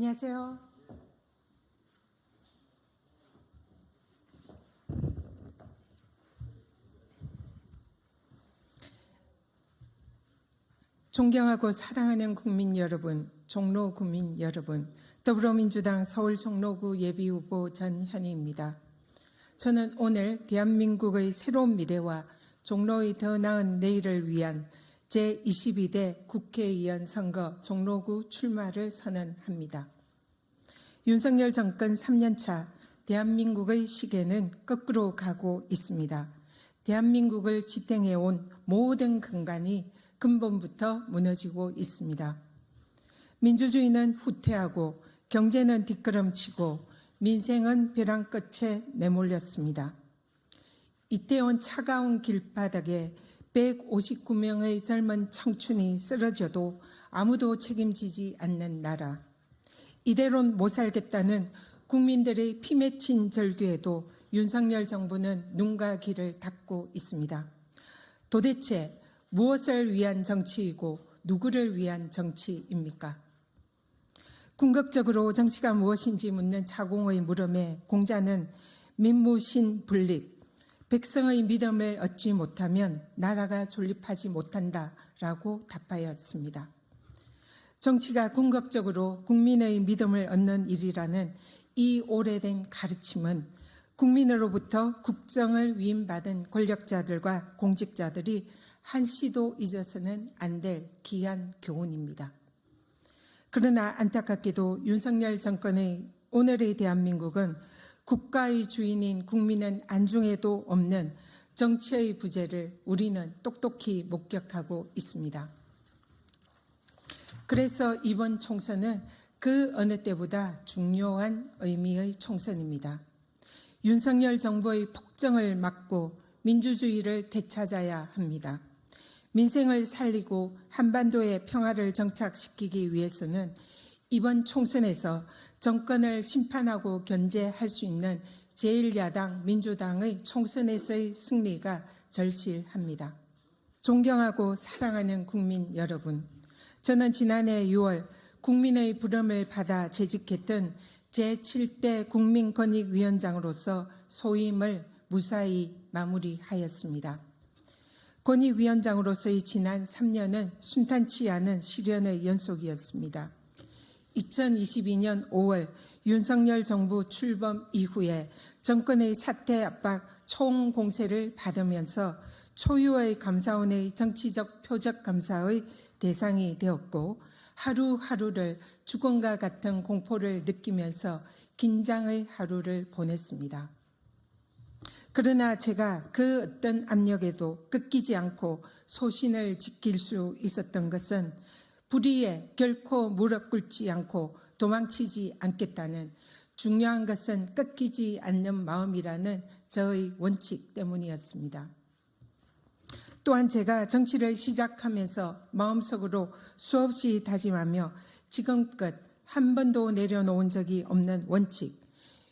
안녕하세요. 존경하고 사랑하는 국민 여러분, 종로 국민 여러분, 더불어민주당 서울 종로구 예비후보 전현희입니다. 저는 오늘 대한민국의 새로운 미래와 종로의 더 나은 내일을 위한 제22대 국회의원 선거 종로구 출마를 선언합니다. 윤석열 정권 3년차 대한민국의 시계는 거꾸로 가고 있습니다. 대한민국을 지탱해온 모든 근간이 근본부터 무너지고 있습니다. 민주주의는 후퇴하고 경제는 뒷걸음치고 민생은 벼랑 끝에 내몰렸습니다. 이태원 차가운 길바닥에 159명의 젊은 청춘이 쓰러져도 아무도 책임지지 않는 나라. 이대로는 못 살겠다는 국민들의 피 맺힌 절규에도 윤석열 정부는 눈과 귀를 닫고 있습니다. 도대체 무엇을 위한 정치이고 누구를 위한 정치입니까? 궁극적으로 정치가 무엇인지 묻는 차공의 물음에 공자는 민무신 분립, 백성의 믿음을 얻지 못하면 나라가 존립하지 못한다라고 답하였습니다. 정치가 궁극적으로 국민의 믿음을 얻는 일이라는 이 오래된 가르침은 국민으로부터 국정을 위임받은 권력자들과 공직자들이 한시도 잊어서는 안 될 귀한 교훈입니다. 그러나 안타깝게도 윤석열 정권의 오늘의 대한민국은 국가의 주인인 국민은 안중에도 없는 정치의 부재를 우리는 똑똑히 목격하고 있습니다. 그래서 이번 총선은 그 어느 때보다 중요한 의미의 총선입니다. 윤석열 정부의 폭정을 막고 민주주의를 되찾아야 합니다. 민생을 살리고 한반도의 평화를 정착시키기 위해서는 이번 총선에서 정권을 심판하고 견제할 수 있는 제1야당 민주당의 총선에서의 승리가 절실합니다. 존경하고 사랑하는 국민 여러분, 저는 지난해 6월 국민의 부름을 받아 재직했던 제7대 국민권익위원장으로서 소임을 무사히 마무리하였습니다. 권익위원장으로서의 지난 3년은 순탄치 않은 시련의 연속이었습니다. 2022년 5월 윤석열 정부 출범 이후에 정권의 사퇴 압박 총공세를 받으면서 초유의 감사원의 정치적 표적 감사의 대상이 되었고 하루하루를 죽음과 같은 공포를 느끼면서 긴장의 하루를 보냈습니다. 그러나 제가 그 어떤 압력에도 꺾이지 않고 소신을 지킬 수 있었던 것은 불의에 결코 무릎 꿇지 않고 도망치지 않겠다는, 중요한 것은 꺾이지 않는 마음이라는 저의 원칙 때문이었습니다. 또한 제가 정치를 시작하면서 마음속으로 수없이 다짐하며 지금껏 한 번도 내려놓은 적이 없는 원칙,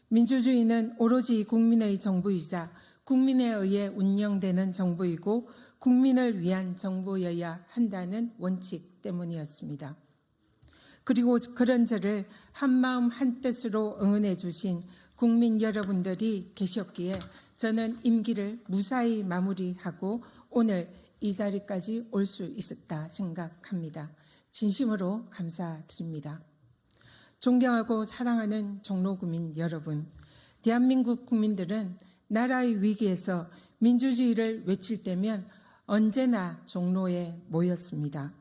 민주주의는 오로지 국민의 정부이자 국민에 의해 운영되는 정부이고 국민을 위한 정부여야 한다는 원칙 때문이었습니다. 그리고 그런 저를 한마음 한뜻으로 응원해 주신 국민 여러분들이 계셨기에 저는 임기를 무사히 마무리하고 오늘 이 자리까지 올 수 있었다 생각합니다. 진심으로 감사드립니다. 존경하고 사랑하는 종로구민 여러분, 대한민국 국민들은 나라의 위기에서 민주주의를 외칠 때면 언제나 종로에 모였습니다.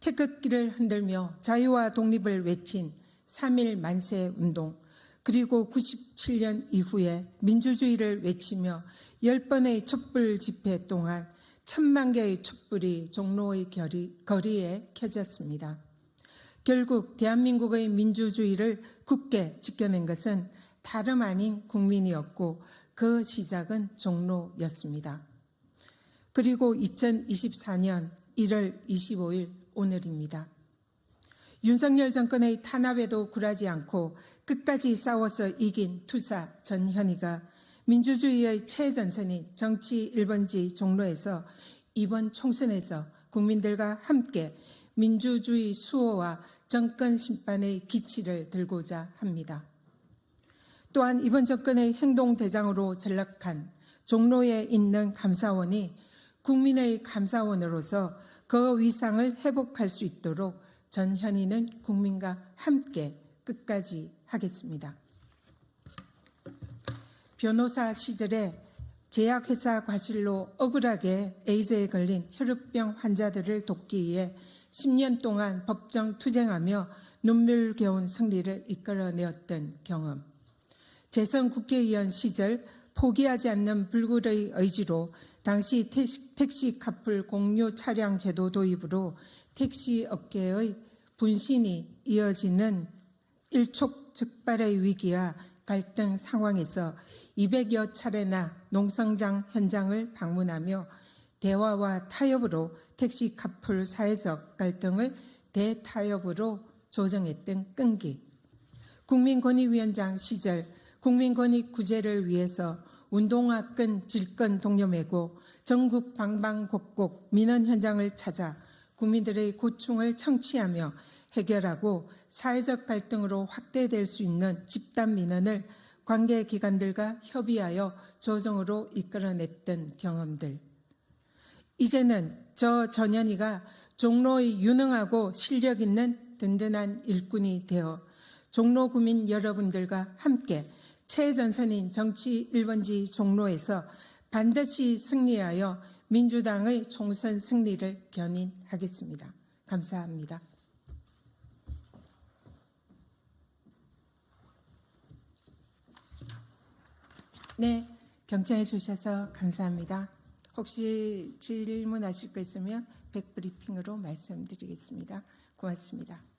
태극기를 흔들며 자유와 독립을 외친 3.1 만세 운동, 그리고 97년 이후에 민주주의를 외치며 10번의 촛불 집회 동안 1000만 개의 촛불이 종로의 거리에 켜졌습니다. 결국 대한민국의 민주주의를 굳게 지켜낸 것은 다름 아닌 국민이었고 그 시작은 종로였습니다. 그리고 2024년 1월 25일 오늘입니다. 윤석열 정권의 탄압에도 굴하지 않고 끝까지 싸워서 이긴 투사 전현희가 민주주의의 최전선인 정치 1번지 종로에서 이번 총선에서 국민들과 함께 민주주의 수호와 정권 심판의 기치를 들고자 합니다. 또한 이번 정권의 행동대장으로 전락한 종로에 있는 감사원이 국민의 감사원으로서 그 위상을 회복할 수 있도록 전 현인은 국민과 함께 끝까지 하겠습니다. 변호사 시절에 제약회사 과실로 억울하게 에이즈에 걸린 혈우병 환자들을 돕기 위해 10년 동안 법정 투쟁하며 눈물겨운 승리를 이끌어내었던 경험, 재선 국회의원 시절 포기하지 않는 불굴의 의지로 당시 택시 카풀 공유 차량 제도 도입으로 택시 업계의 분신이 이어지는 일촉즉발의 위기와 갈등 상황에서 200여 차례나 농성장 현장을 방문하며 대화와 타협으로 택시 카풀 사회적 갈등을 대타협으로 조정했던 끈기, 국민권익위원장 시절 국민권익 구제를 위해서 운동화 끈 질끈 동료매고 전국 방방곡곡 민원 현장을 찾아 국민들의 고충을 청취하며 해결하고 사회적 갈등으로 확대될 수 있는 집단 민원을 관계기관들과 협의하여 조정으로 이끌어냈던 경험들. 이제는 저 전현희가 종로의 유능하고 실력 있는 든든한 일꾼이 되어 종로 구민 여러분들과 함께 최전선인 정치 1번지 종로에서 반드시 승리하여 민주당의 총선 승리를 견인하겠습니다. 감사합니다. 네, 경청해 주셔서 감사합니다. 혹시 질문하실 거 있으면 백브리핑으로 말씀드리겠습니다. 고맙습니다.